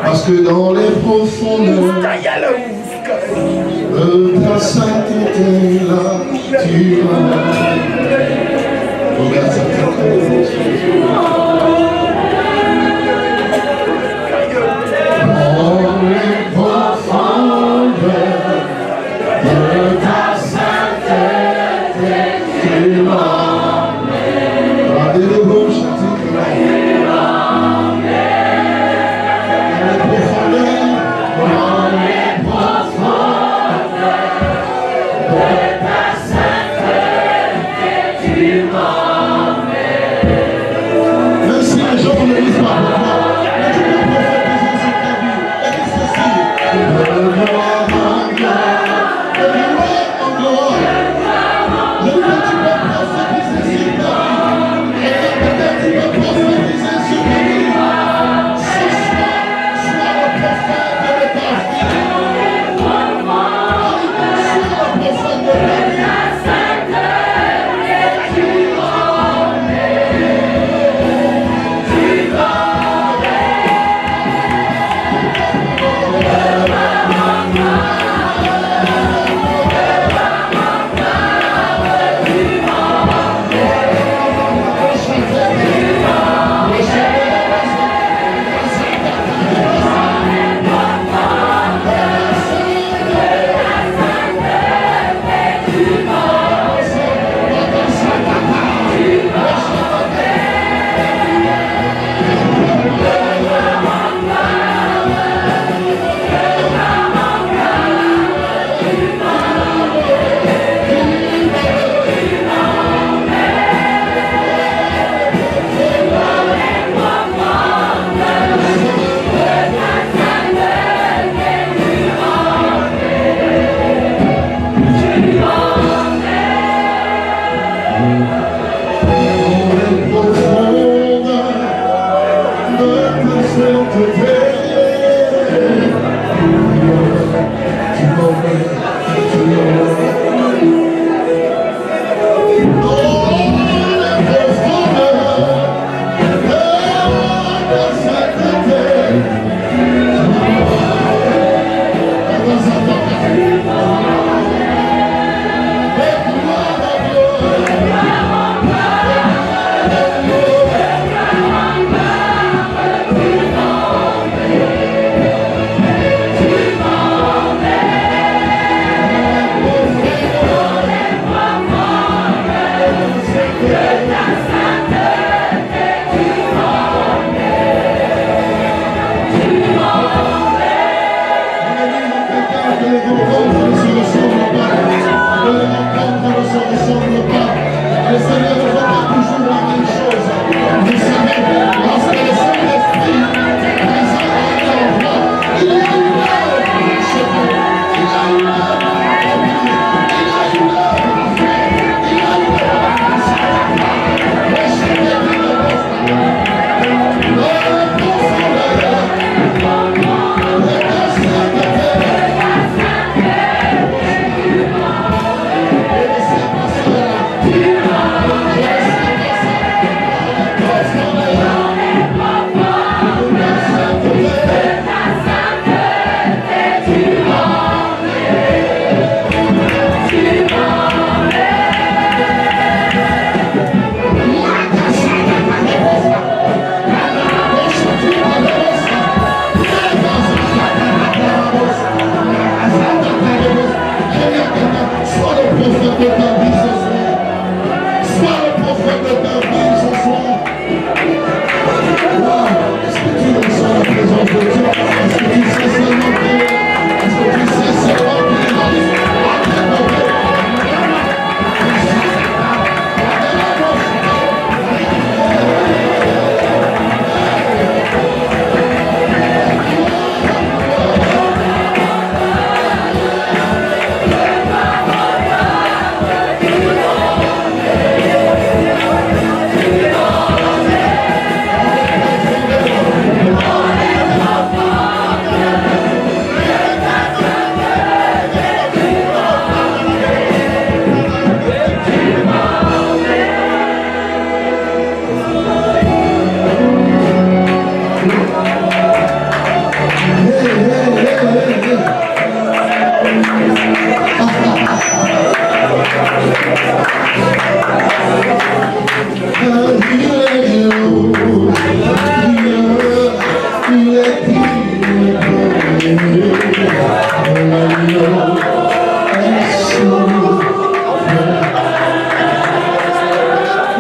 Parce que dans les profondeurs de ta sainteté, là, tu regarde ça. Dans les profondeurs de ta sainteté, tu m'emmènes. Regardez le beau chantier. Seigneur ne fait pas toujours la même chose. Vous savez, lorsque le Saint-Esprit présente un endroit, il y a une œuvre à achever. Il y a une œuvre à accomplir. Il y a une œuvre à faire. Il y a une œuvre à faire. Recevez de la bosse. Dans la profondeur. Le destin de terre. Sois le prophète de ta vie ce soir. Sois le prophète de ta vie ce soir. Wow. Est-ce que tu ressens la présence de Dieu? Est-ce que tu sais seulement prier? Est-ce que tu sais seulement prier?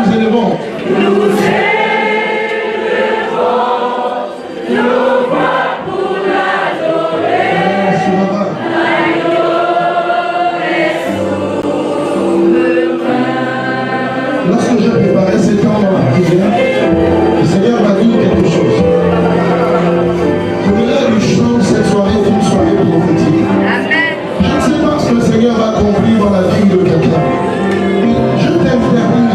Vous allez bon. Lorsque j'ai préparé ces temps dans la prière, le Seigneur m'a dit quelque chose. Au-delà du chant, cette soirée est une soirée prophétique. Je ne sais pas ce que le Seigneur va accomplir dans la vie de quelqu'un. Je t'interdis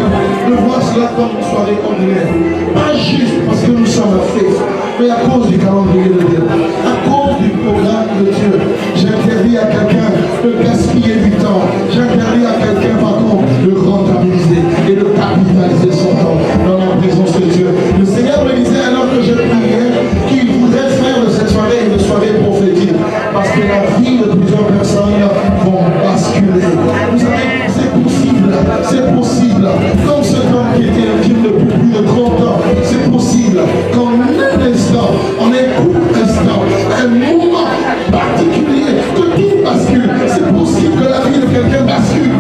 de voir cela comme une soirée ordinaire. Pas juste parce que nous sommes à fête, mais à cause du calendrier de Dieu, à cause du programme de Dieu. J'interdis à quelqu'un de gaspiller du temps. J'interdis à quelqu'un, par contre, de rentabiliser et de capitaliser son temps dans la présence de Dieu. Le Seigneur me disait alors que je priais qu'il voudrait faire de cette soirée une soirée prophétique parce que la vie de plusieurs personnes vont basculer. Vous savez, c'est possible, c'est possible. Comme cet homme qui était infirme depuis plus de 30 ans, c'est possible qu'en un instant, en un court instant, un moment particulier, que tout bascule. C'est possible que la vie de quelqu'un bascule.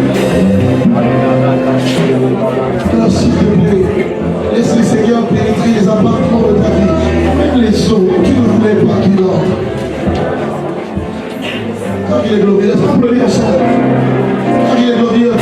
Alors s'il te plaît, laisse le Seigneur pénétrer les appartements de ta vie, même les eaux, tu ne voulais pas qu'il entre. Quand il est glorieux, est-ce qu'on peut lire ensemble? Quand il est glorieux.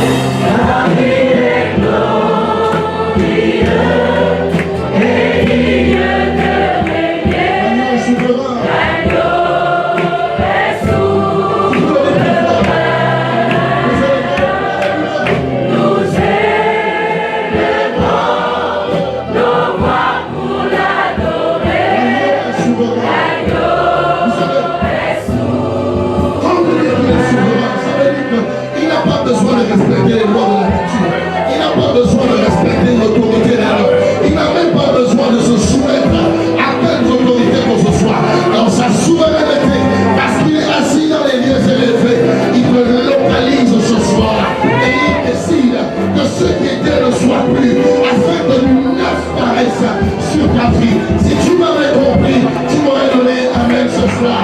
Sur ta vie. Si tu m'avais compris, tu m'aurais donné Amen ce soir.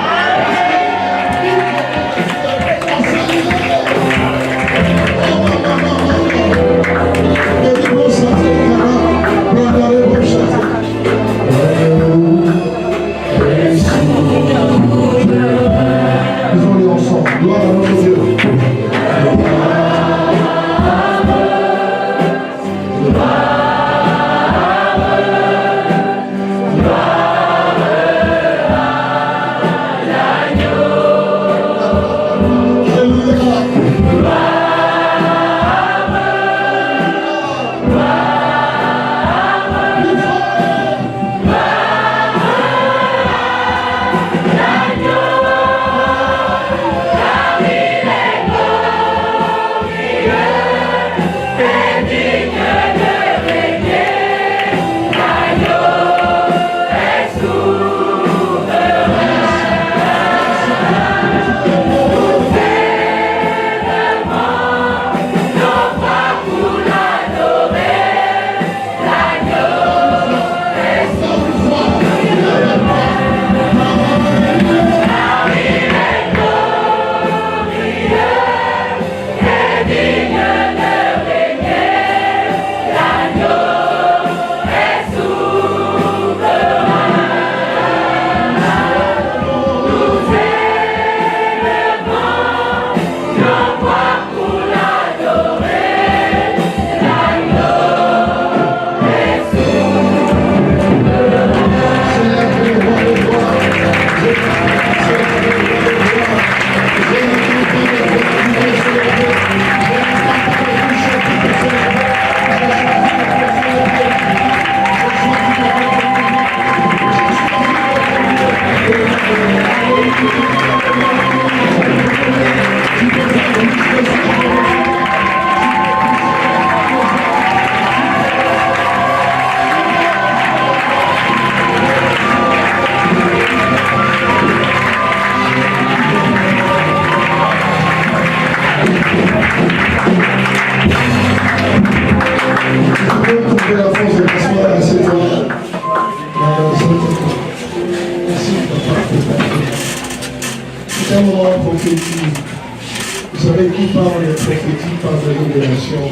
prophétique par la révélation,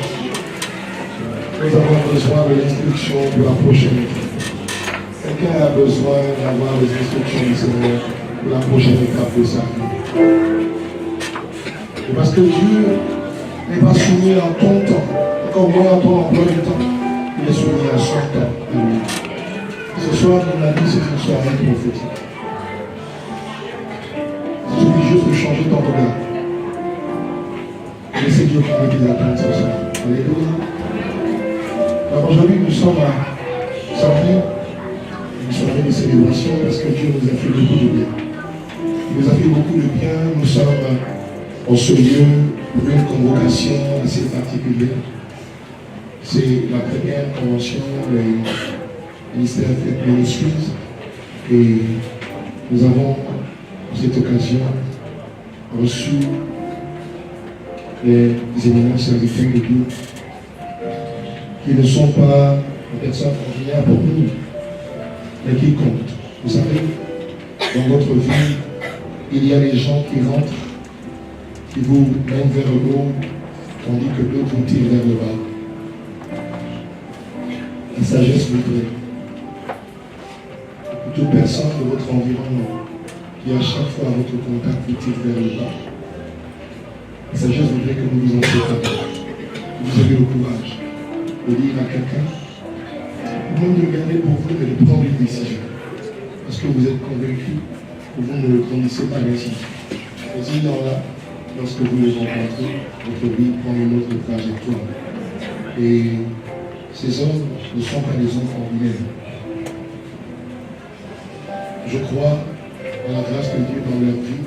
nous avons besoin de l'instruction pour la prochaine étape. Quelqu'un a besoin d'avoir les instructions du Seigneur pour la prochaine étape de sa vie. Et parce que Dieu n'est pas soumis en ton temps, encore moins en ton emploi du temps, il est soumis à son temps. Amen. Ce soir, mon ami, c'est une soirée prophétique. Il suffit juste de changer ton regard. Laissez Dieu prendre tes attentes ce soir. Alléluia. Alors aujourd'hui, nous sommes à sortir une soirée de célébration parce que Dieu nous a fait beaucoup de bien. Il nous a fait beaucoup de bien. Nous sommes en ce lieu pour une convocation assez particulière. C'est la première convention des ministères Faith Ministries et nous avons pour cette occasion reçu les éminents serviteurs de Dieu qui ne sont pas des personnes ordinaires pour nous, mais qui comptent. Vous savez, dans votre vie, il y a des gens qui rentrent, qui vous mènent vers le haut, tandis que d'autres vous tirent vers le bas. La sagesse voudrait que toute personne de votre environnement qui à chaque fois à votre contact vous tire vers le bas, la sagesse voudrait que nous vous en séparons. Vous avez le courage de dire à quelqu'un, non de garder pour vous, mais de prendre une décision. Parce que vous êtes convaincu que vous ne le grandissez pas ainsi. Mais il y en a, lorsque vous les rencontrez, votre vie prend une autre trajectoire. Et ces hommes ne sont pas des hommes ordinaires. Je crois en la grâce de Dieu dans leur vie.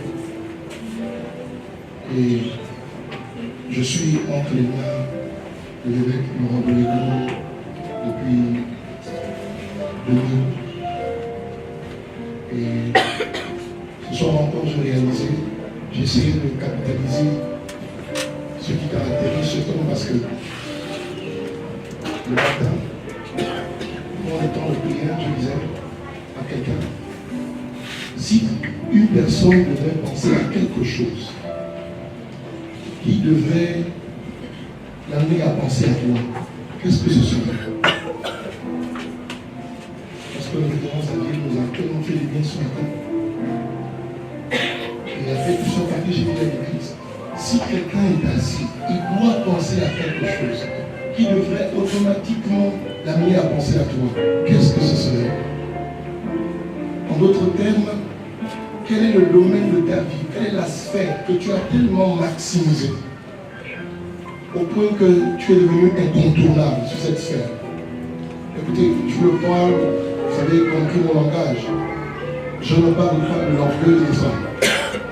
Et je suis entre les mains de l'évêque Laurent Beligo depuis 2000. Et ce soir encore, j'ai réalisé, j'ai essayé de capitaliser ce qui caractérise cet homme parce que le matin, pendant le temps de prière, je disais à quelqu'un, si une personne devait penser à quelque chose qui devait l'amener à penser à toi, qu'est-ce que ce serait? Parce que le référence à Dieu nous a tellement fait du bien ce matin. Il a fait tout son papier, j'ai dit à l'église. Si quelqu'un est assis, il doit penser à quelque chose qui devrait automatiquement l'amener à penser à toi. Qu'est-ce que ce serait? En d'autres termes, quel est le domaine de ta vie? Quelle est la sphère que tu as tellement maximisée au point que tu es devenu incontournable sur cette sphère? Écoutez, je le parle, vous savez, compris mon langage. Je ne parle pas de l'orgueil des hommes.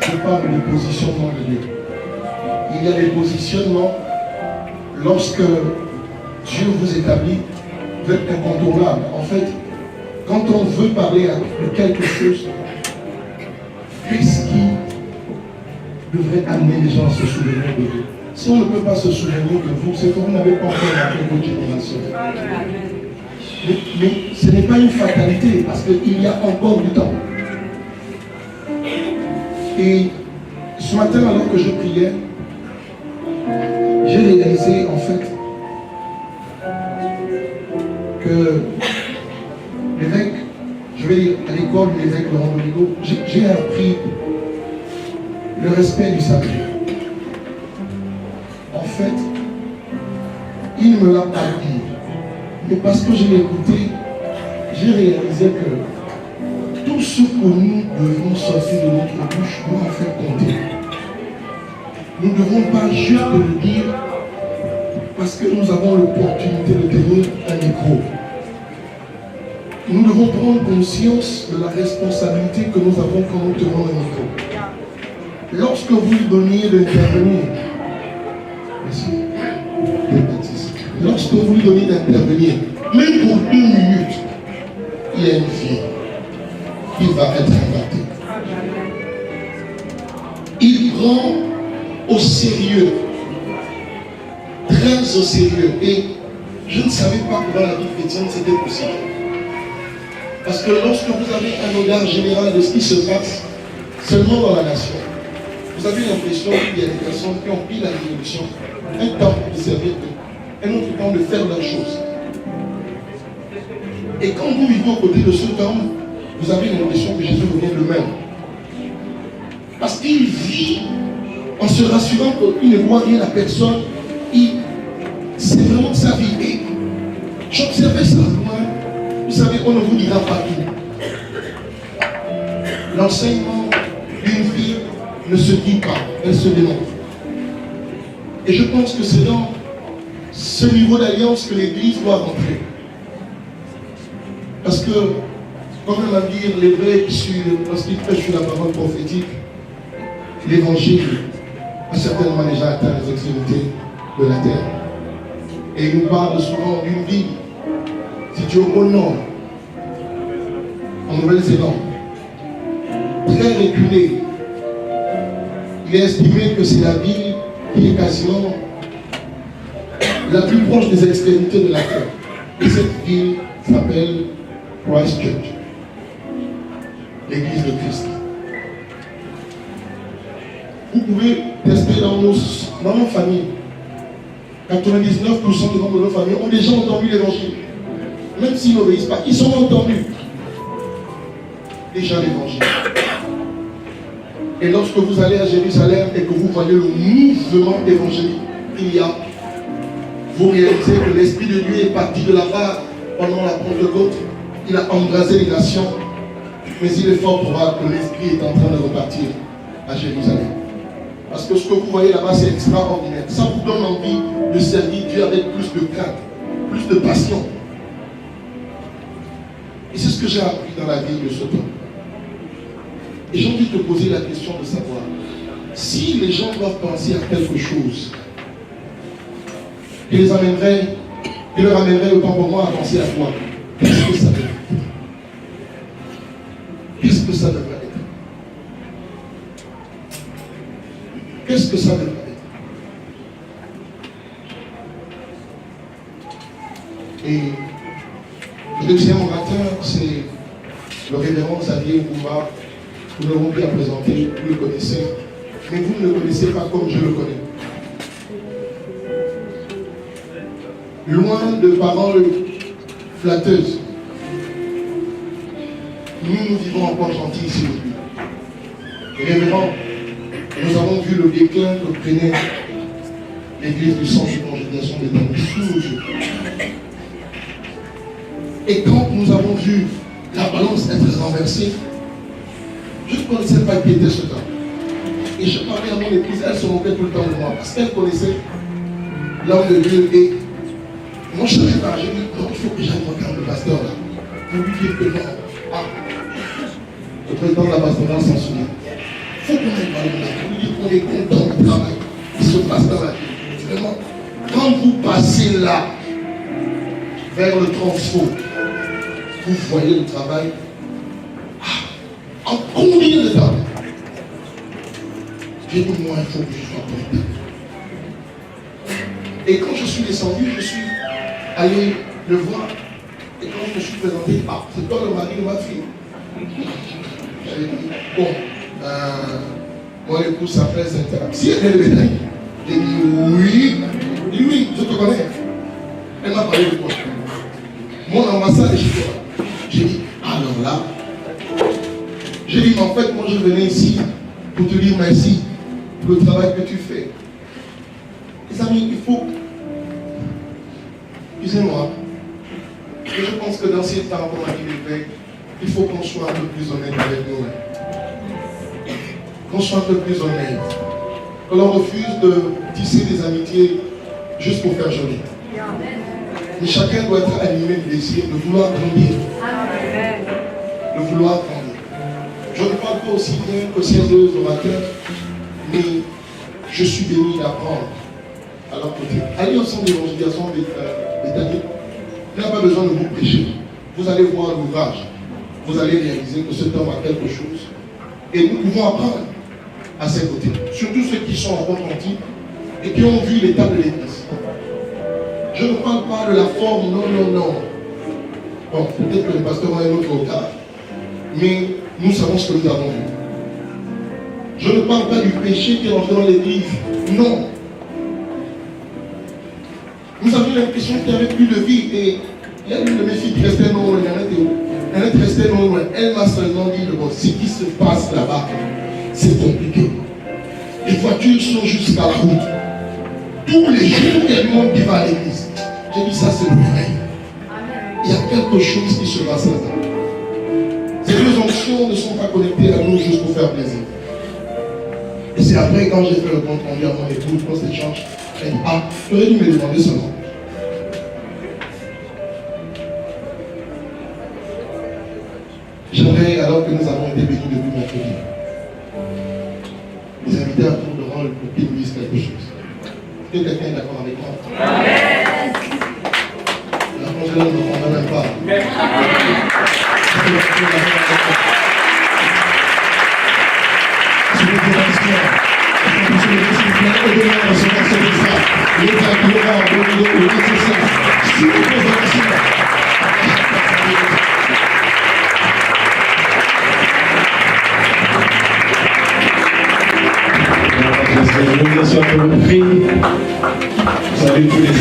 Je parle du positionnement de Dieu. Il y a des positionnements lorsque Dieu vous établit, vous êtes incontournable. En fait, quand on veut parler de quelque chose, qu'est-ce qui devrait amener les gens à se souvenir de vous? Si on ne peut pas se souvenir de vous, c'est que vous n'avez pas encore marqué votre génération. Mais ce n'est pas une fatalité, parce qu'il y a encore du temps. Et ce matin, alors que je priais, j'ai réalisé en fait que l'évêque, je vais dire à l'école de l'évêque Laurent Beligo, j'ai appris le respect du sacré. En fait, il ne me l'a pas dit. Mais parce que je l'ai écouté, j'ai réalisé que tout ce que nous devons sortir de notre bouche doit en faire compter. Nous ne devons pas juste le dire parce que nous avons l'opportunité de tenir un micro. Nous devons prendre conscience de la responsabilité que nous avons quand nous tenons un micro. Lorsque vous lui donniez d'intervenir, lorsque vous lui donnez d'intervenir, même pour 1 minute, il y a une vie. Il va être impacté. Il prend au sérieux, très au sérieux. Et je ne savais pas que dans la vie chrétienne c'était possible. Parce que lorsque vous avez un regard général de ce qui se passe, seulement dans la nation, Vous avez l'impression qu'il y a des personnes qui ont pris la révolution, un temps de servir Dieu, un autre temps de faire leurs choses. Et quand vous vivez aux côtés de ce temps, vous avez l'impression que Jésus revient le même. Parce qu'il vit en se rassurant qu'il ne voit rien à personne. C'est vraiment sa vie. Et j'observais ça loin. Vous savez, on ne vous dira pas tout. L'enseignement d'une vie ne se dit pas, elle se démontre. Et je pense que c'est dans ce niveau d'alliance que l'Église doit rentrer. Parce que, comme on va dire, l'évêque, lorsqu'il prêche sur la parole prophétique, l'évangile a certainement déjà atteint les extrémités de la terre. Et il nous parle souvent d'une ville située au nord, en Nouvelle-Zélande, très reculée. Il est estimé que c'est la ville qui est quasiment la plus proche des extrémités de la terre. Et cette ville s'appelle Christchurch, l'église de Christ. Vous pouvez tester dans nos familles. 99% des membres de nos familles ont déjà entendu l'évangile. Même s'ils n'obéissent pas, ils ont entendu déjà l'évangile. Et lorsque vous allez à Jérusalem et que vous voyez le mouvement évangélique qu'il y a, vous réalisez que l'Esprit de Dieu est parti de là-bas pendant la Pentecôte. Il a embrasé les nations, mais il est fort probable que l'Esprit est en train de repartir à Jérusalem. Parce que ce que vous voyez là-bas, c'est extraordinaire. Ça vous donne envie de servir Dieu avec plus de crainte, plus de passion. Et c'est ce que j'ai appris dans la vie de ce temps. Et j'ai envie de te poser la question de savoir si les gens doivent penser à quelque chose qui leur amènerait autant pour moi à penser à quoi? Qu'est-ce que ça devrait être? Qu'est-ce que ça devrait être? Qu'est-ce que ça devrait être? Et le deuxième orateur, c'est le révérend Xavier Ngoumba. Nous l'avons bien présenté, vous le connaissez, mais vous ne le connaissez pas comme je le connais. Loin de paroles flatteuses, nous vivons encore gentils ici aujourd'hui. Révérend, nous avons vu le déclin que prenait l'église du centre de conjugation des temps sous nos yeux. Et quand nous avons vu la balance être renversée, je ne connaissais pas qui était ce temps. Et je parlais à mon épouse, elle se moquait tout le temps de moi, parce qu'elle connaissait l'homme de Dieu. Et moi je ne savais pas, j'ai dit, non, il faut que j'aille regarder le pasteur là, pour lui dire que non. Ah, le président de la pastorale s'en souvient. Il faut qu'on aille parler là, pour lui dire qu'on est content du travail qui se passe dans la vie. Vraiment, quand vous passez là, vers le transfo, vous voyez le travail. En combien de temps? J'ai dit, moi, il faut que je sois content. Et quand je suis descendu, je suis allé le voir. Et quand je me suis présenté, ah, c'est toi le mari de ma fille. J'avais dit, bon, mon épouse s'appelle Cynthia. Si elle est le bétail, j'ai dit, oui. Il dit, oui, je te connais. Elle m'a parlé de quoi? Mon ambassade est chez toi. J'ai dit, alors là, j'ai dit, en fait, moi je venais ici pour te dire merci pour le travail que tu fais. Les amis, il faut, excusez-moi, je pense que dans ces temps, comme a dit l'évêque, il faut qu'on soit un peu plus honnête avec nous-mêmes. Qu'on soit un peu plus honnête. Que l'on refuse de tisser des amitiés juste pour faire joli. Mais chacun doit être animé de désir, de vouloir grandir. De vouloir grandir. Je ne parle pas aussi bien que ces deux orateurs, mais je suis béni d'apprendre à leur côté. Allez au centre d'évangélisation britannique. Il n'y a pas besoin de vous prêcher. Vous allez voir l'ouvrage. Vous allez réaliser que cet homme a quelque chose. Et nous pouvons apprendre à ses côtés. Surtout ceux qui sont en repentis et qui ont vu l'état de l'Église. Je ne parle pas de la forme, non. Bon, peut-être que le pasteur a un autre regard. Mais nous savons ce que nous avons vu. Je ne parle pas du péché qui est entré dans l'église. Non. Nous avions l'impression qu'il n'y avait plus de vie. Et il y a une de mes filles qui restait non loin. Elle restait non loin. Elle m'a seulement dit, bon, ce qui se passe là-bas, c'est compliqué. Les voitures sont jusqu'à la route. Tous les jours, il y a du monde qui va à l'église. J'ai dit, ça c'est le réveil. Il y a quelque chose qui se passe là-bas. Ces deux onctions ne sont pas connectées à nous juste pour faire plaisir. Et c'est après, quand j'ai fait le compte rendu à mon épouse pour cet échange, elle dit, ah, j'aurais dû me demander seulement. J'aimerais, alors que nous avons été bénis depuis mercredi, vous inviter à tour de rôle pour qu'ils nous disent quelque chose. Est-ce que quelqu'un est d'accord avec moi? Amen. La congélation ne comprend même pas. Vous savez tous les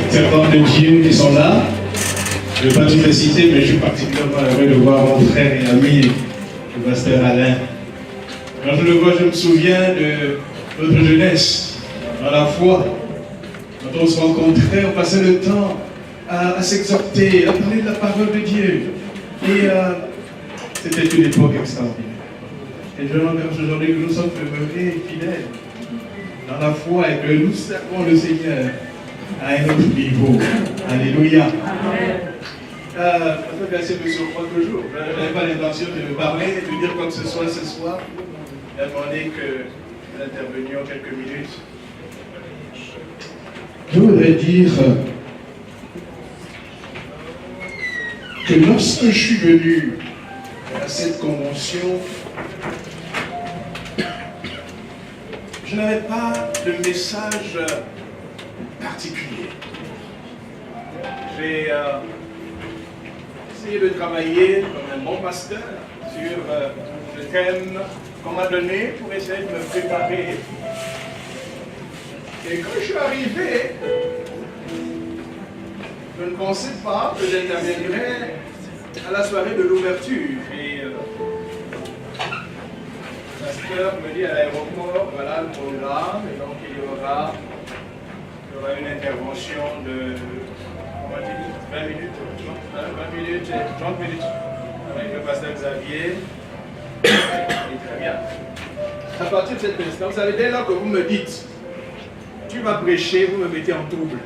servants de Dieu qui sont là. Je ne vais pas tous les citer, mais je suis particulièrement heureux de voir mon frère et ami, le pasteur Alain. Quand je le vois, je me souviens de notre jeunesse, dans la foi. Quand on se rencontrait, on passait le temps à s'exhorter, à parler de la parole de Dieu. Et c'était une époque extraordinaire. Et je remercie aujourd'hui que nous sommes demeurés fidèles dans la foi et que nous servons le Seigneur à un autre niveau. Alléluia. Votre verset me surprend toujours. Je n'avais pas l'intention de me parler, de dire quoi que ce soit ce soir. J'ai demandé que nous intervenions quelques minutes. Je voudrais dire que lorsque je suis venu à cette convention, je n'avais pas de message particulier. J'ai essayé de travailler comme un bon pasteur sur le thème qu'on m'a donné pour essayer de me préparer. Et quand je suis arrivé, je ne pensais pas que j'interviendrais à la soirée de l'ouverture. Et le pasteur me dit à l'aéroport, voilà le programme, et donc il y aura une intervention de 20 minutes, 30 minutes avec le pasteur Xavier. Et très bien. À partir de cet instant, vous savez, dès lors que vous me dites, tu vas prêcher, vous me mettez en trouble.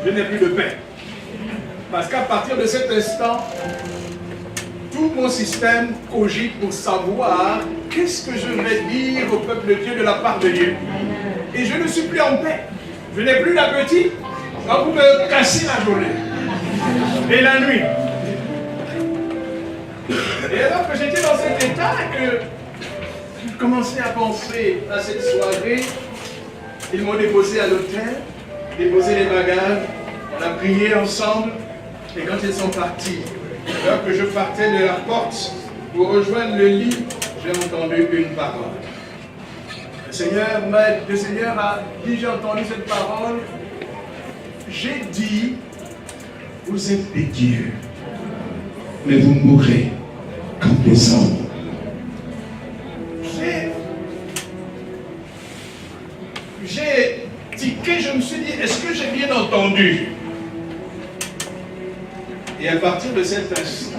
Je n'ai plus de paix. Parce qu'à partir de cet instant, tout mon système cogite pour savoir qu'est-ce que je vais dire au peuple de Dieu de la part de Dieu. Et je ne suis plus en paix. Je n'ai plus d'appétit quand vous me cassez la journée et la nuit. Et alors que j'étais dans cet état, que je commençais à penser à cette soirée, ils m'ont déposé à l'hôtel, déposé les bagages, on a prié ensemble, et quand ils sont partis, alors que je partais de la porte pour rejoindre le lit, j'ai entendu une parole. Le Seigneur a dit, j'ai entendu cette parole, j'ai dit, vous êtes des dieux, mais vous mourrez comme des hommes. J'ai tiqué, je me suis dit, est-ce que j'ai bien entendu? Et à partir de cet instant,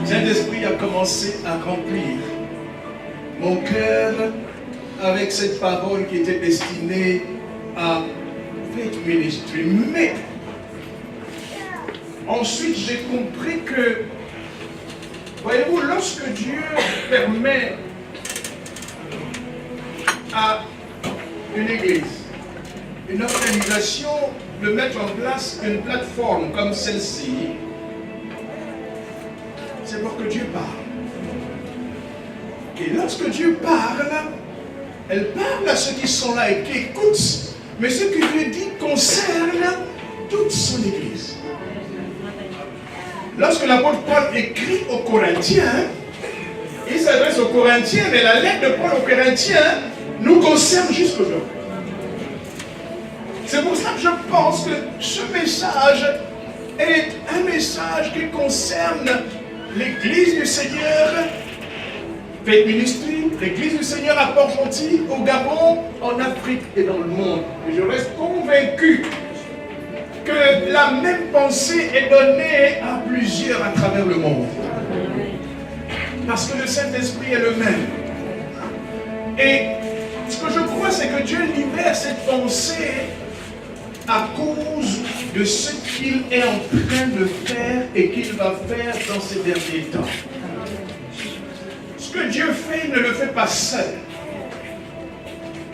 Saint-Esprit a commencé à remplir mon cœur avec cette parole qui était destinée à Faith Ministry. Mais ensuite, j'ai compris que, voyez-vous, lorsque Dieu permet à une église, une organisation de mettre en place une plateforme comme celle-ci, c'est pour que Dieu parle. Et lorsque Dieu parle, elle parle à ceux qui sont là et qui écoutent, mais ce que Dieu dit concerne toute son église. Lorsque l'apôtre Paul écrit aux Corinthiens, il s'adresse aux Corinthiens, mais la lettre de Paul aux Corinthiens nous concerne jusqu'aujourd'hui. C'est pour ça que je pense que ce message est un message qui concerne l'Église du Seigneur, Faith Ministry, l'Église du Seigneur à Port-Gentil, au Gabon, en Afrique et dans le monde. Et je reste convaincu que la même pensée est donnée à plusieurs à travers le monde. Parce que le Saint-Esprit est le même. Et ce que je crois, c'est que Dieu libère cette pensée à cause de ce qu'il est en train de faire et qu'il va faire dans ces derniers temps. Ce que Dieu fait, il ne le fait pas seul.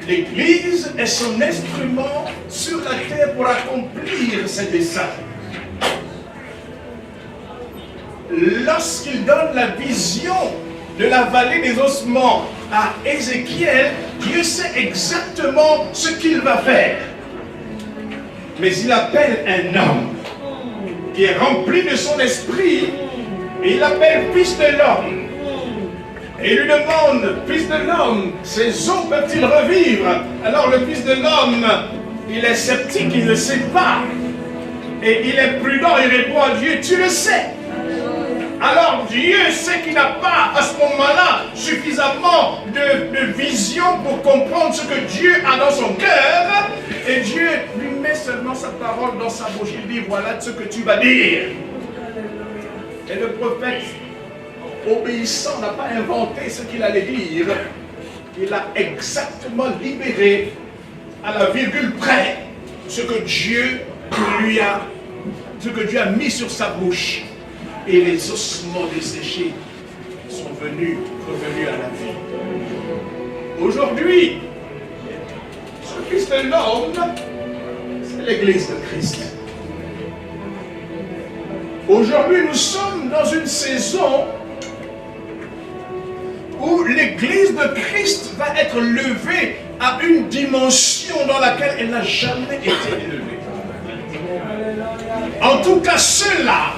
L'Église est son instrument sur la terre pour accomplir ses desseins. Lorsqu'il donne la vision de la vallée des ossements à Ézéchiel, Dieu sait exactement ce qu'il va faire. Mais il appelle un homme qui est rempli de son esprit et il l'appelle fils de l'homme. Et il lui demande, fils de l'homme, ces os peuvent-ils revivre? Alors le fils de l'homme, il est sceptique, il ne sait pas. Et il est prudent, il répond à Dieu, tu le sais. Alors Dieu sait qu'il n'a pas à ce moment-là suffisamment de vision pour comprendre ce que Dieu a dans son cœur. Et Dieu lui met seulement sa parole dans sa bouche. Il dit, voilà ce que tu vas dire. Et le prophète, obéissant, n'a pas inventé ce qu'il allait dire. Il a exactement libéré à la virgule près ce que Dieu a mis sur sa bouche. Et les ossements desséchés sont revenus à la vie. Aujourd'hui, ce Fils de l'homme, c'est l'Église de Christ. Aujourd'hui, nous sommes dans une saison où l'Église de Christ va être levée à une dimension dans laquelle elle n'a jamais été élevée. En tout cas, ceux-là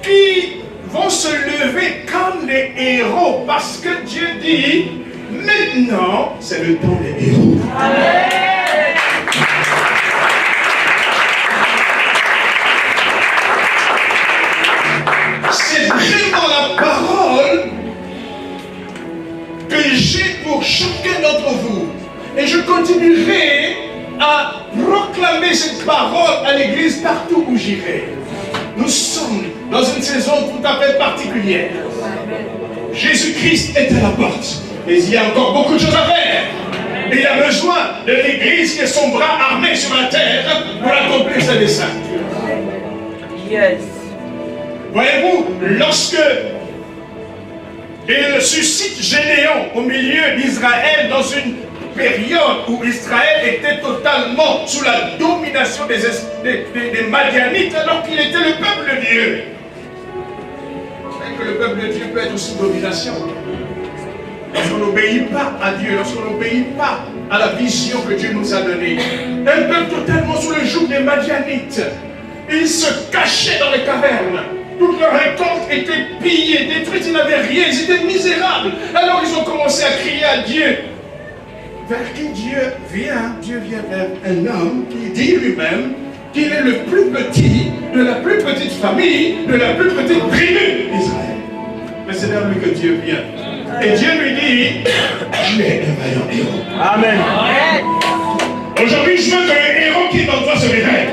qui vont se lever comme des héros, parce que Dieu dit, maintenant, c'est le temps des héros. Amen. C'est vraiment la parole que j'ai pour chacun d'entre vous. Et je continuerai à proclamer cette parole à l'église partout où j'irai. Nous sommes dans une saison tout à fait particulière. Jésus-Christ est à la porte. Mais il y a encore beaucoup de choses à faire. Et il y a besoin de l'église qui est son bras armé sur la terre pour accomplir ses desseins. Yes. Voyez-vous, lorsque il suscite Gédéon au milieu d'Israël dans une période où Israël était totalement sous la domination des Madianites alors qu'il était le peuple de Dieu. Et que le peuple de Dieu peut être sous domination. Lorsqu'on n'obéit pas à Dieu, lorsqu'on n'obéit pas à la vision que Dieu nous a donnée. Un peuple totalement sous le joug des Madianites. Ils se cachaient dans les cavernes. Toute leur récolte était pillée, détruite, ils n'avaient rien, ils étaient misérables. Alors ils ont commencé à crier à Dieu. Vers qui Dieu vient? Dieu vient vers un homme qui dit lui-même qu'il est le plus petit de la plus petite famille, de la plus petite tribu d'Israël. Mais c'est vers lui que Dieu vient. Et Dieu lui dit, tu es un vaillant héros. Amen. Aujourd'hui, je veux que le héros qui est en toi se réveille.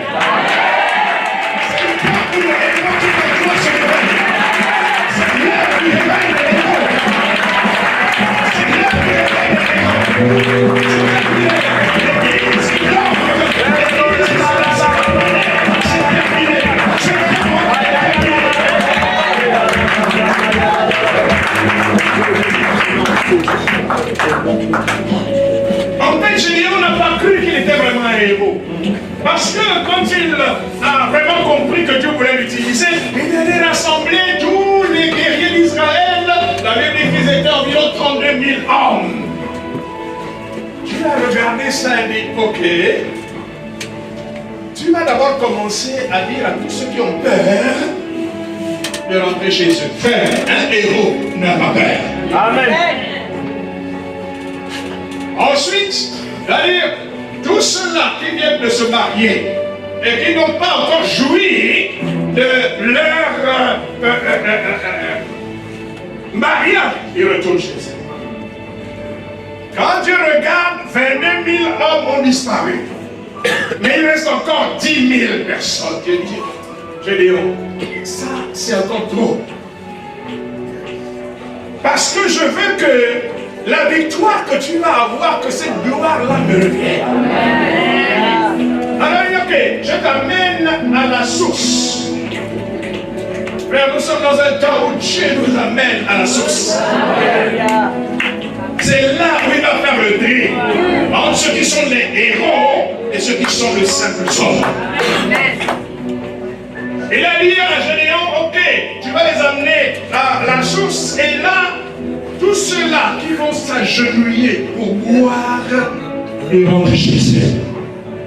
C'est pas que le héros qui est en toi se réveille. C'est l'heure du réveil des héros. C'est l'heure du réveil des héros. En fait, Gédéon n'a pas cru qu'il était vraiment un héros. Parce que quand il a vraiment compris que Dieu voulait l'utiliser, il allait rassembler tous les guerriers d'Israël. La Bible dit qu'ils étaient environ 32 000 hommes. Dieu a regardé ça et dit, ok, tu vas d'abord commencer à dire à tous ceux qui ont peur de rentrer chez eux. Frère, un héros n'a pas peur. Amen. Ensuite, c'est-à-dire, tous ceux-là qui viennent de se marier et qui n'ont pas encore joui de leur mariage, ils retournent chez eux. Quand Dieu regarde, 22 000 hommes ont disparu. Mais il reste encore 10 000 personnes. Dieu dit, je dis, ça c'est encore trop. Parce que je veux que la victoire que tu vas avoir, que cette gloire-là me revienne. Alors il dit, ok, je t'amène à la source. Frère, nous sommes dans un temps où Dieu nous amène à la source. C'est là où il va faire le tri entre ceux qui sont les héros et ceux qui sont le simple homme. Il a dit à Gédéon, ok, tu vas les amener à la source, et là, tous ceux-là qui vont s'agenouiller pour boire et rentrer chez eux.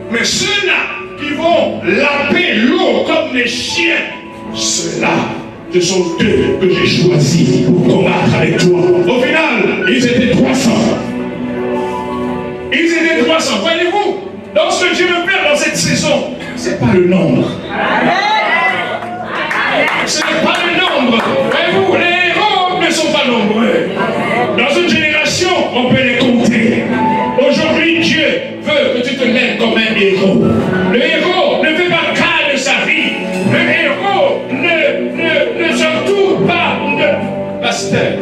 Mais ceux-là qui vont laver l'eau comme les chiens, ceux-là, ce sont eux que j'ai choisis pour combattre avec toi. Au final, ils étaient 300. Ils étaient 300. Voyez-vous, dans ce que Dieu veut faire dans cette saison, ce n'est pas le nombre. Ce n'est pas le nombre. Voyez-vous, les héros ne sont pas nombreux. Dans une génération, on peut les compter. Aujourd'hui, Dieu veut que tu te lèves comme un héros. Le héros ne fait pas cas de sa vie. Le héros ne s'entoure pas de pasteur.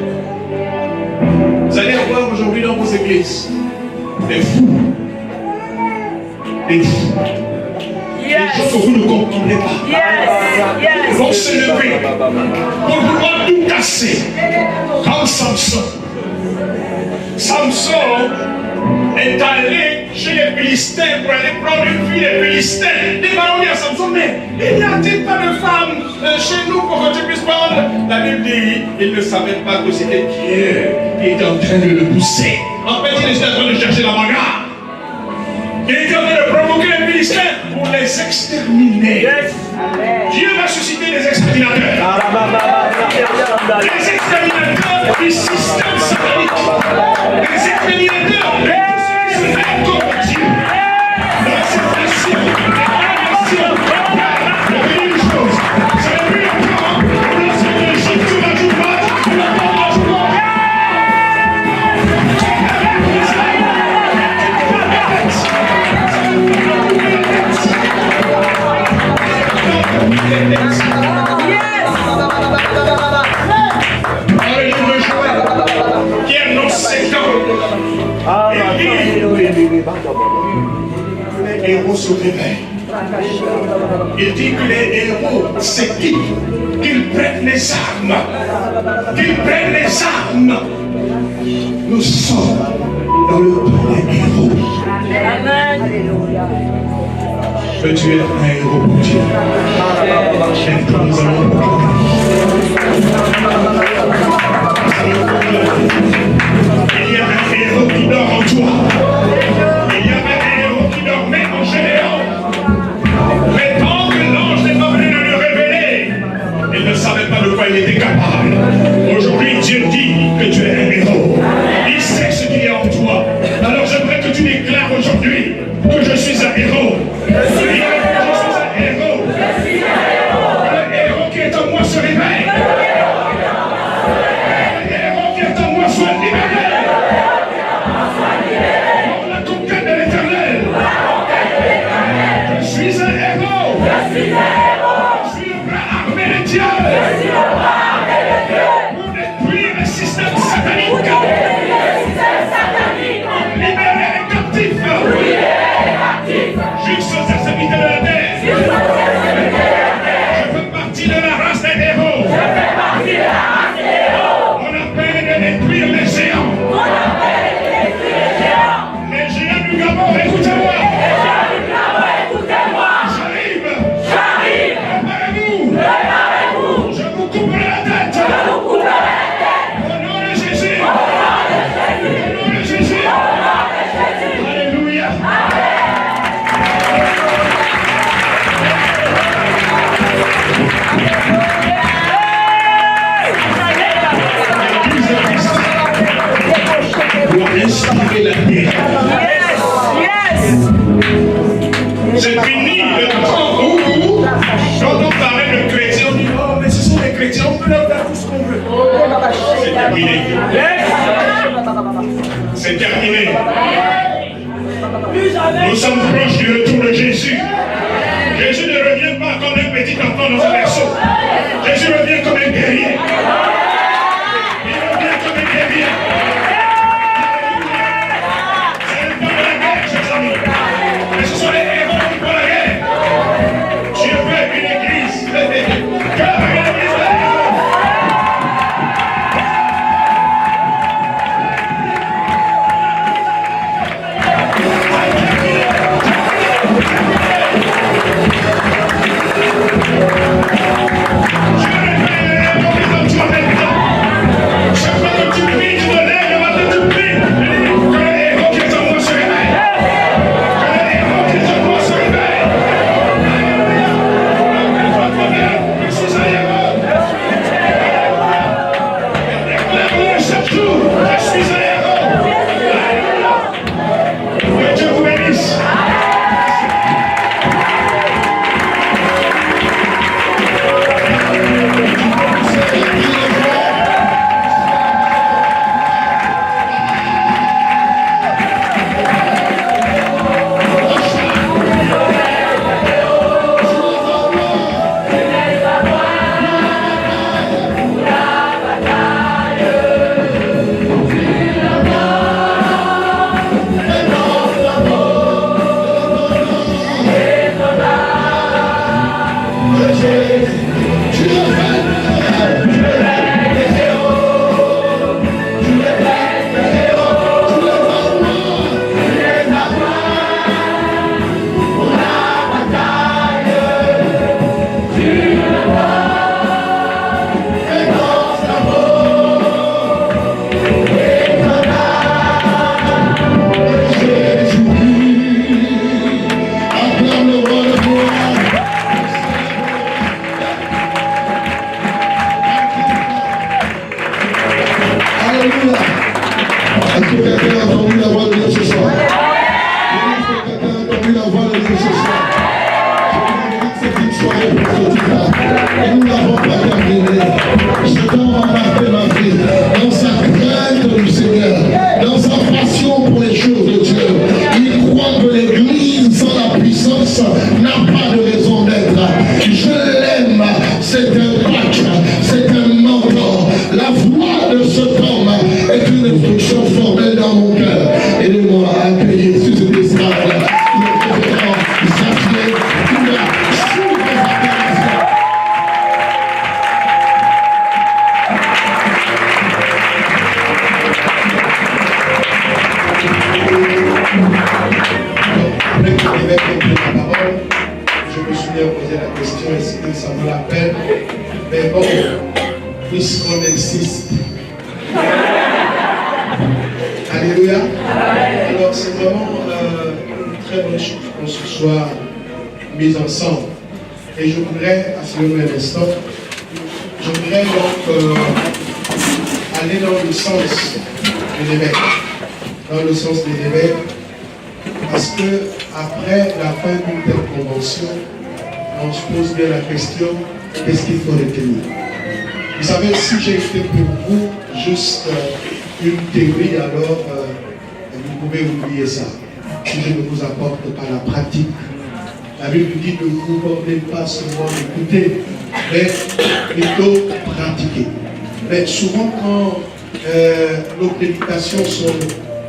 Vous allez avoir aujourd'hui dans vos églises des fous. Des fous. Des gens que vous ne comprenez pas. Ils vont se lever pour vouloir tout casser. Comme Samson. Samson est allé chez les Philistins pour aller prendre une fille des Philistins. Les barons disent à Samson, mais il n'y a-t-il pas de femme chez nous pour que tu puisses prendre? La Bible dit, il ne savait pas que c'était Dieu qui était en train de le pousser. En fait, il était en train de chercher la bagarre. Il était en train de provoquer les Philistins pour les exterminer. Yes. Dieu va susciter des exterminateurs. Les exterminateurs du système satanique. Les exterminateurs de tous ceux qui se lèvent contre Dieu. Dans cette nation, la première chose, c'est le plus important. Lorsque l'Égypte va tout battre, tu vas pas tout battre. Qui annonce 7 ans. Les héros se réveillent. Il dit que les héros s'équipent, qu'ils prennent les armes. Qu'ils prennent les armes. Nous sommes dans le temps des héros. Que tu es un héros pour Dieu. Et que nous allons il y a un héros qui dort en toi. Il y a un héros qui dormait en Gédéon. Mais tant que l'ange n'est pas venu de le révéler, il ne savait pas de quoi il était capable. Aujourd'hui, Dieu dit que tu es un héros. Il sait ce qu'il y a en toi. Alors j'aimerais que tu déclares aujourd'hui que je suis un héros. Je suis un héros. Le héros qui est en moi se réveille. Le héros qui est en moi se réveille. Nous sommes proches du retour de Jésus. Jésus ne revient pas comme un petit enfant dans un berceau. Jésus revient comme un guerrier. Il revient comme un guerrier. C'est le temps de la guerre, chers amis. Et ce sont les héros qui font la guerre. Dieu veut une église. Que une église de héros. Alléluia. Alors c'est vraiment une très bonne chose qu'on se soit mis ensemble. Et je voudrais, asseyez-vous un instant, je voudrais donc aller dans le sens de l'évêque. Dans le sens de l'évêque, parce que après la fin d'une telle convention, on se pose bien la question, qu'est-ce qu'il faut retenir? Vous savez, si j'ai été pour vous juste une théorie, alors vous pouvez oublier ça. Si je ne vous apporte pas la pratique, la Bible dit ne vous bornez pas seulement écouter, mais plutôt pratiquer. Mais souvent quand nos prédications sont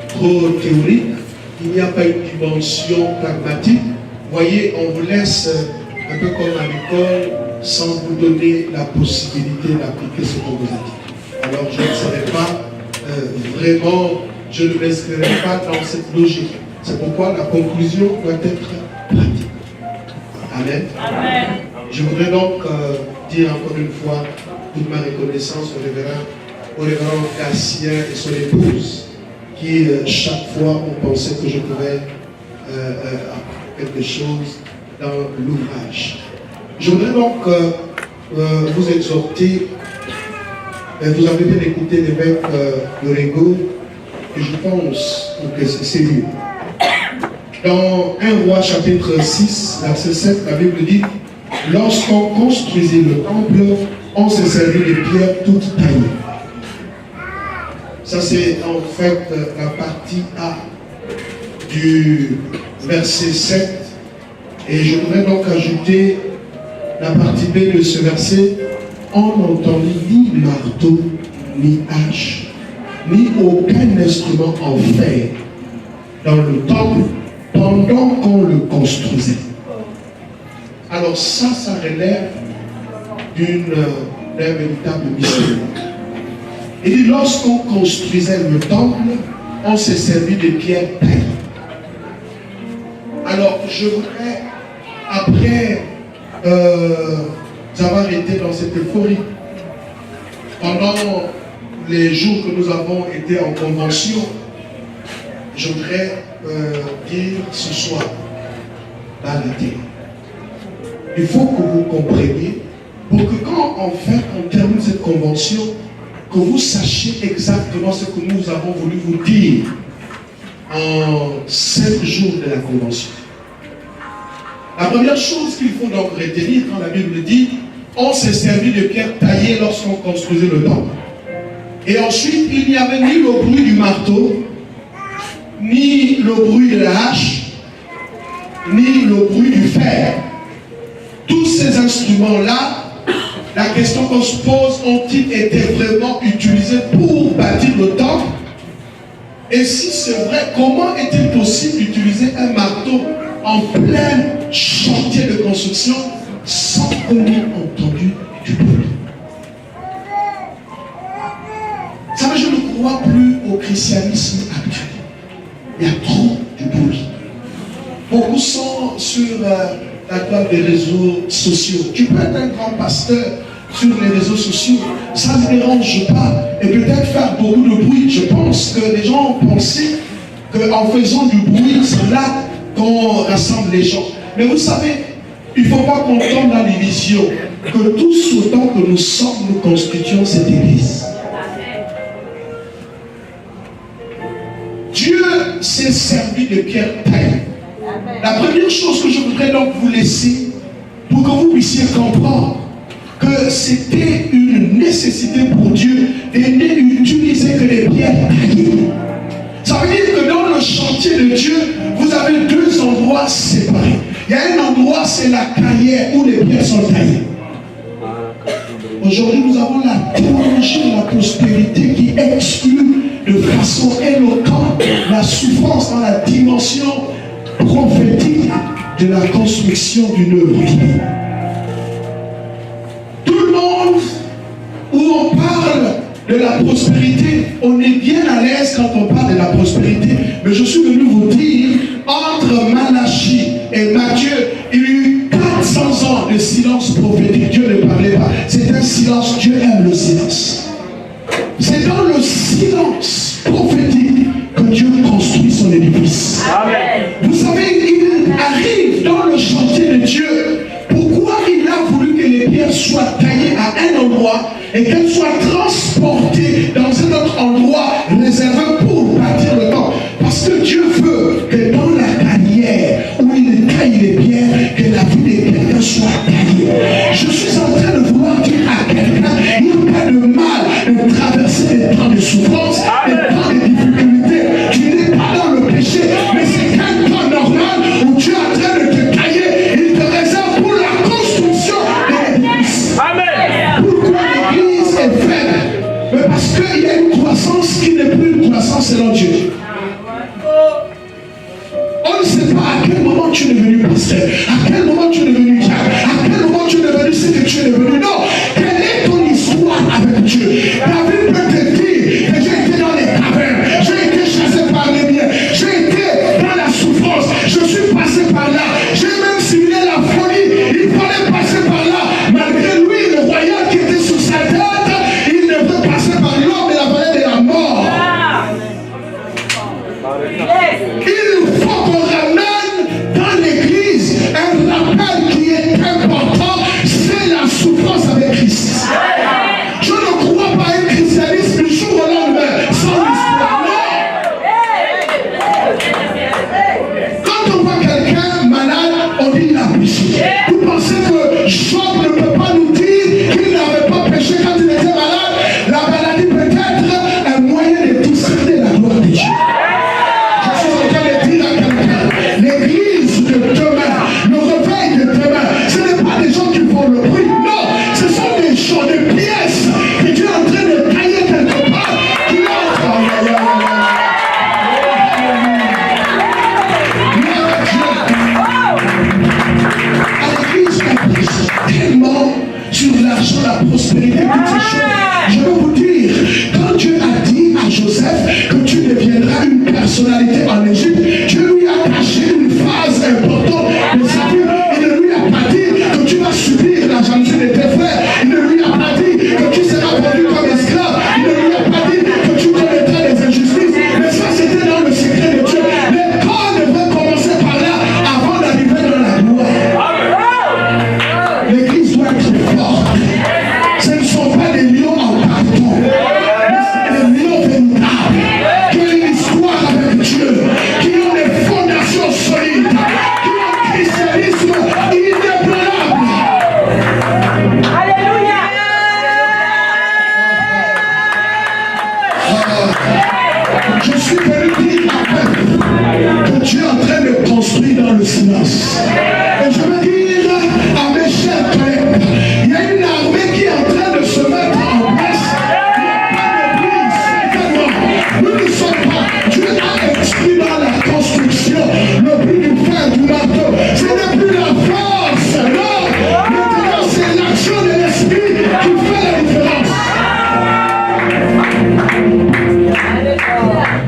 trop théoriques, il n'y a pas une dimension pragmatique. Voyez, on vous laisse un peu comme à l'école, sans vous donner la possibilité d'appliquer ce qu'on vous a dit. Alors je ne serai pas vraiment, je ne m'inscrirai pas dans cette logique. C'est pourquoi la conclusion doit être pratique. Amen. Amen. Je voudrais donc dire encore une fois toute ma reconnaissance au révérend Gatien et son épouse qui chaque fois ont pensé que je pouvais apprendre quelque chose dans l'ouvrage. Je voudrais donc vous exhorter. Vous avez bien écouté l'évêque Lorego, et je pense que c'est lui. Dans 1 Roi chapitre 6, verset 7, la Bible dit: lorsqu'on construisit le temple, on se servit de pierres toutes taillées. Ça c'est en fait la partie A du verset 7. Et je voudrais donc ajouter la partie B de ce verset. On n'entendit ni marteau, ni hache, ni aucun instrument en fer dans le temple pendant qu'on le construisait. Alors ça relève d'un véritable mystère. Et dit, lorsqu'on construisait le temple, on s'est servi de pierres taillées. Alors je voudrais, après avoir été dans cette euphorie, pendant les jours que nous avons été en convention, je voudrais dire ce soir, dans la terre, il faut que vous compreniez, pour que quand enfin on termine cette convention, que vous sachiez exactement ce que nous avons voulu vous dire en 7 jours de la convention. La première chose qu'il faut donc retenir quand la Bible dit, on s'est servi de pierres taillées lorsqu'on construisait le temple. Et ensuite, il n'y avait ni le bruit du marteau, ni le bruit de la hache, ni le bruit du fer. Tous ces instruments-là, la question qu'on se pose, ont-ils été vraiment utilisés pour bâtir le temple? Et si c'est vrai, comment est-il possible d'utiliser un marteau en plein chantier de construction sans qu'on ait entendu du bruit? Ça veut dire, je ne crois plus au christianisme actuel. Il y a trop de bruit. Beaucoup sont sur la toile des réseaux sociaux. Tu peux être un grand pasteur sur les réseaux sociaux, ça ne dérange pas, et peut-être faire beaucoup de bruit. Je pense que les gens ont pensé qu'en faisant du bruit, c'est là qu'on rassemble les gens. Mais vous savez, il ne faut pas qu'on tombe dans l'illusion que tous autant que nous sommes, nous constituons cette église. Dieu s'est servi de pierres taillées. La première chose que je voudrais donc vous laisser, pour que vous puissiez comprendre que c'était une nécessité pour Dieu de n'utiliser que des pierres taillées. Ça veut dire que dans le chantier de Dieu, vous avez 2 endroits séparés. Il y a un endroit, c'est la carrière où les pierres sont taillées. Aujourd'hui, nous avons la théologie de la prospérité qui exclut de façon éloquente la souffrance dans la dimension prophétique de la construction d'une œuvre divine. Tout le monde, où on parle de la prospérité, on est bien à l'aise quand on parle de la prospérité. Mais je suis venu vous dire, entre Malachie et Matthieu, il y a eu 400 ans de silence prophétique. Dieu ne parlait pas. C'est un silence. Dieu aime le silence. C'est dans le silence prophétique que Dieu construit son édifice. Amen. Vous savez, il arrive dans le chantier de Dieu. Pourquoi il a voulu que les pierres soient taillées à un endroit et qu'elles soient transportées dans un autre endroit réservé pour bâtir le temple? Parce que Dieu veut que dans la carrière où il taille les pierres, que la vie de quelqu'un soit taillée. Je suis en train de vouloir dire à quelqu'un, il n'y a pas de mal de traverser des temps de souffrance, des temps de difficultés. Tu n'es pas dans le péché, mais c'est un temps normal où tu es en train de te tailler. Il te réserve pour la construction de l'église. Pourquoi l'église est faible? Mais parce qu'il y a une croissance qui n'est plus une croissance selon Dieu. On ne sait pas à quel moment tu es devenu pasteur, à quel moment tu es devenu diacre, à quel moment tu es devenu ce que tu es devenu. Non, quelle est ton histoire avec Dieu? David peut te dire que j'ai été dans les cavernes, j'ai été chassé par les miens, j'ai été dans la souffrance, je suis passé par là, j'ai même simulé la folie, il fallait passer par là. Malgré lui, le royal qui était sur sa tête, il devait passer par l'homme de la vallée de la mort. Il faut qu'on ramène dans l'église un rappel qui prospérité, toutes ces choses. Je veux vous dire, quand Dieu a dit à Joseph que tu deviendras une personnalité en Égypte, Dieu lui a caché une phase importante de sa vie. Il ne lui a pas dit que tu vas subir la jalousie de tes frères. Il ne lui a pas dit que tu seras vendu comme esclave. Il ne lui a pas dit que tu commettras des injustices. Mais ça, c'était dans le secret de Dieu. L'école devrait commencer par là avant d'arriver dans la gloire. L'église doit être forte. Ce ne sont pas des lions en carton, mais c'est des lions véritables qui ont une histoire avec Dieu, qui ont des fondations solides, qui ont un christianisme inébranlable. Alléluia. Je suis venu dire à peuple que Dieu est en train de construire dans le silence. Et je veux dire à mes chers collègues, il y a une armée qui est en train de se mettre en place. Il n'y a pas de but, nous ne sommes pas. Dieu a exclu dans la construction le but du fer, du marteau. Ce n'est plus la force, non. Maintenant, c'est l'action de l'esprit qui fait la différence.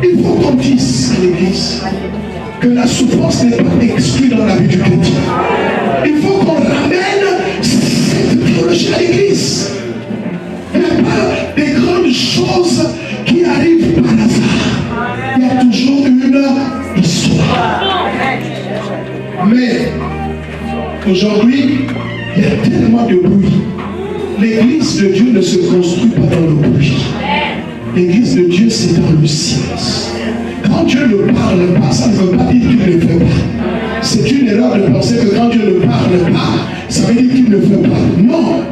Il faut qu'on dise à l'église que la souffrance n'est pas exclue dans la vie du chrétien. Il faut qu'on ramène cette théologie à l'église. Il n'y a pas des grandes choses qui arrivent par hasard. Il y a toujours une histoire. Mais aujourd'hui, il y a tellement de bruit. L'église de Dieu ne se construit pas dans le bruit. L'église de Dieu, c'est dans le silence. Quand Dieu ne parle pas, ça ne veut pas dire qu'il ne fait pas. C'est une erreur de penser que quand Dieu ne parle pas, ça veut dire qu'il ne fait pas. Non.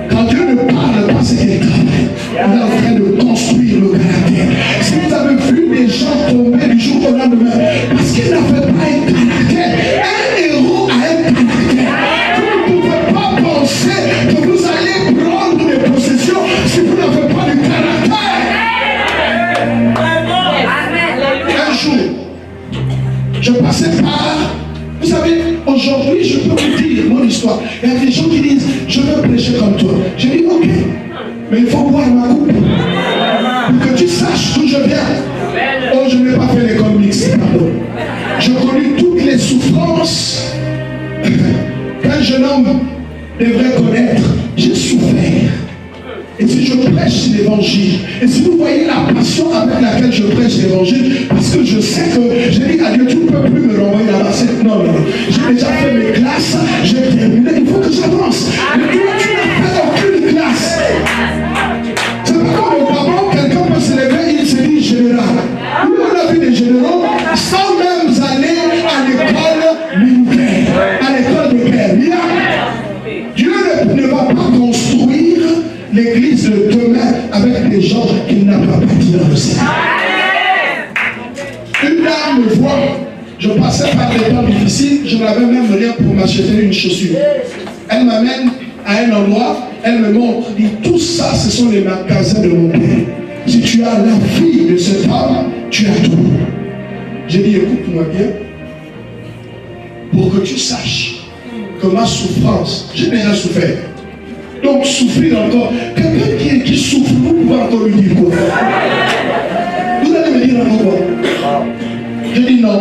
Quand Dieu ne parle pas, c'est qu'il travaille. Il est en train de construire le caractère. Si vous avez vu des gens tomber du jour au lendemain, parce qu'ils n'avaient pas un caractère, un héros a un caractère. Vous ne pouvez pas penser que vous allez prendre des possessions si vous n'avez pas de caractère. Un jour, je passais par... Vous savez, aujourd'hui, je peux vous dire mon histoire. Il y a des gens qui disent, je veux prêcher comme toi. J'ai dit, ok, mais il faut boire ma coupe. Pour que tu saches d'où je viens. Oh, je n'ai pas fait l'école mixte, pardon. J'ai connu toutes les souffrances qu'un jeune homme devrait connaître. J'ai souffert. Et si je prêche l'évangile, et si vous voyez la passion avec laquelle je prêche l'évangile, parce que je sais que j'ai dit à Dieu, tu ne peux plus me renvoyer là-bas. Non, j'ai déjà fait mes classes, j'ai terminé, il faut que j'avance. Mais toi, tu n'as fait aucune classe. C'est pas comme auparavant, quelqu'un peut se lever, il se dit général. Nous, on a vu des généraux sans même aller à l'école militaire, à l'école de guerre. Dieu ne va pas construire l'église de demain avec des gens qu'il n'a pas bâti dans le ciel. Une dame me voit, je passais par des temps difficiles, je n'avais même rien pour m'acheter une chaussure. Elle m'amène à un endroit, elle me montre, dit tout ça, ce sont les magasins de mon père. Si tu as la fille de cet homme, tu as tout. J'ai dit, écoute-moi bien, pour que tu saches que ma souffrance, j'ai déjà souffert. Donc souffrir encore. Quelqu'un qui souffre, vous pouvez encore lui dire quoi? Vous allez me dire encore quoi? Je dis non.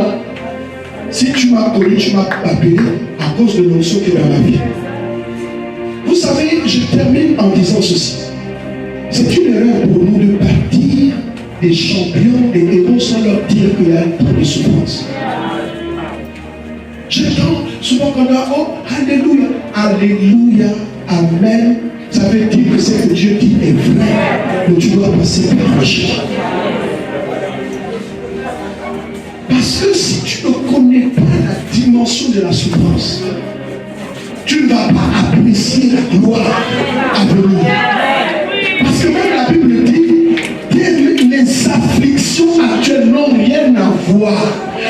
Si tu m'as connu, tu m'as appelé à cause de l'onction qui est dans ma vie. Vous savez, je termine en disant ceci. C'est une erreur pour nous de partir des champions, des héros sans leur dire qu'il y a un temps de souffrance. J'entends souvent qu'on a oh, alléluia, alléluia. Amen. Ça veut dire que ce que Dieu dit est vrai. Mais tu dois passer par un chemin. Parce que si tu ne connais pas la dimension de la souffrance, tu ne vas pas apprécier la gloire à venir. Parce que même la Bible dit que les afflictions actuelles n'ont rien à voir,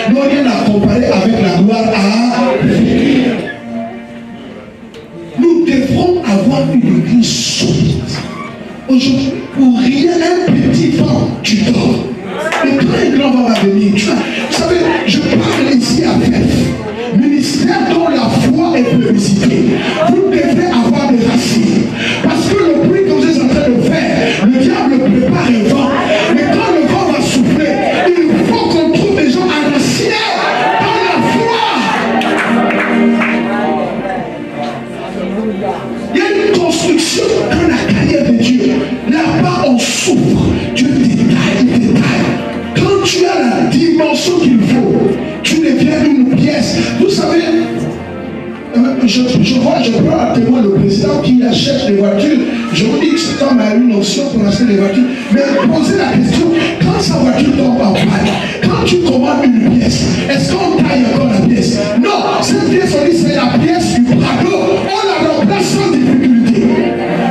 n'ont rien à comparer avec la gloire à venir. Nous devrons avoir une église solide. Aujourd'hui, pour rien, un petit vent, tu dors. Mais quand un grand vent va venir, tu vois, vous savez, je parle ici à FEF, ministère dont la foi est plébiscitée. Vous devrez avoir des racines. Parce que le prix que vous savez, je prends à témoin le président qui achète des voitures. Je vous dis que cet homme a une notion pour acheter des voitures. Mais posez la question, quand sa voiture tombe en panne, quand tu commandes une pièce, est-ce qu'on taille encore la pièce? Non, cette pièce, on dit c'est la pièce du Prado. On la remplace sans difficulté.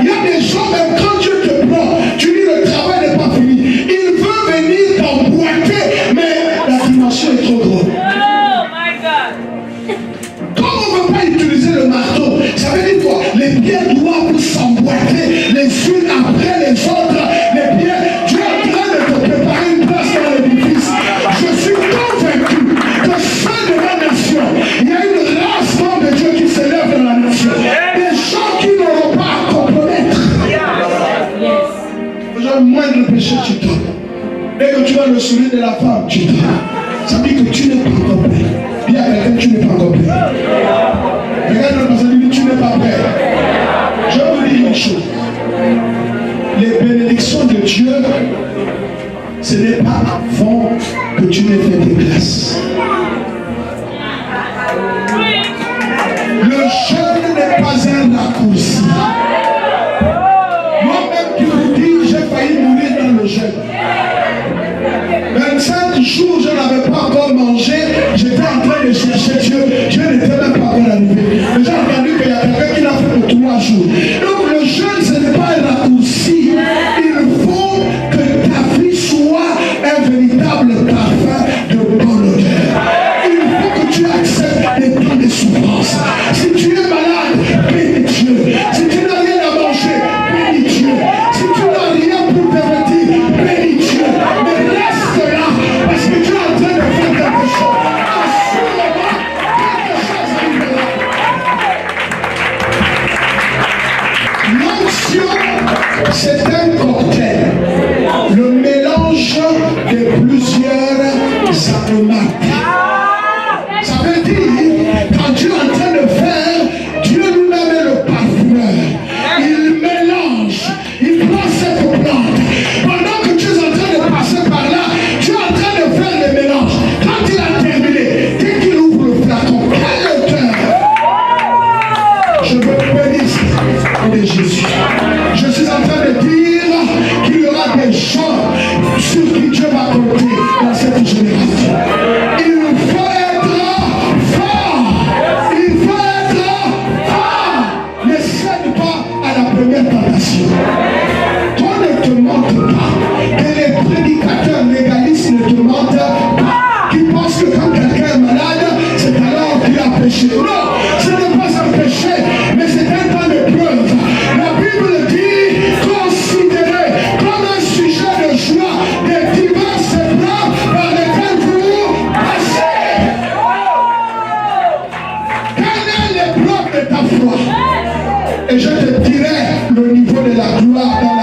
Il y a des gens, même quand Dieu te prend, tu dis le travail n'est pas fini. Il veut venir t'emboîter, mais la dimension est trop grande. Utiliser le marteau, ça veut dire quoi? Les pierres doivent s'emboîter les unes après les autres. Les pierres, Dieu est en train de te préparer une place dans l'édifice. Je suis convaincu que fin de la nation, il y a une race d'hommes de Dieu qui s'élève dans la nation. Des gens qui n'auront pas à compromettre. Le moindre péché, tu tombes. Dès que tu vas le sourire de la femme, tu tombes. Ça veut dire que tu n'es pas encore prêt. Dis à quelqu'un, tu n'es pas encore prêt. Regarde notre personne, dit tu n'es pas prêt. Je vais vous dire une chose. Les bénédictions de Dieu, ce n'est pas avant que tu n'aies fait tes classes. Le jeûne n'est pas un raccourci. Moi-même qui vous dis, j'ai failli mourir dans le jeûne. 25 jours, je n'avais pas encore mangé. J'étais en train de chercher Dieu. Dieu n'était même pas encore arrivé. Mais j'ai entendu qu'il y a quelqu'un qui l'a fait pour 3 jours. Donc le jeûne, ce n'est pas un raccourci. Il faut que ta vie soit un véritable parfum de bonne odeur. Il faut que tu acceptes les temps de souffrance. Si tu es malade, bénis Dieu. Si tu n'as rien à manger, bénis Dieu. Si tu n'as rien pour te vêtir, bénis Dieu. Mais reste là, parce que tu es en train de faire quelque chose. Assurément, quelque chose arrivera. L'onction, c'est un cocktail. Le mélange de plusieurs aromates. Ça veut dire, quand Dieu est en train de faire, Dieu lui-même est le parfumeur. Il mélange, il prend cette plante. Pendant que tu es en train de passer par là, tu es en train de faire le mélange. Quand il a terminé, dès qu'il ouvre le flacon, quelle odeur! Je veux bénir de Jésus. Je suis en train de dire qu'il y aura des gens sur qui Dieu va compter dans cette génération. Il faut être fort. Il faut être fort. Ne cède pas à la première tentation. Toi ne te montre pas. Que les prédicateurs légalistes ne te mentent pas. Qui pensent que quand quelqu'un est malade, c'est alors qu'il a péché. Non, ce n'est pas un péché, mais c'est un temps de preuve. La Bible dit considérez comme un sujet de joie des diverses épreuves par lesquelles vous passez. Quelle est l'épreuve de ta foi? Et je te dirai le niveau de la gloire dans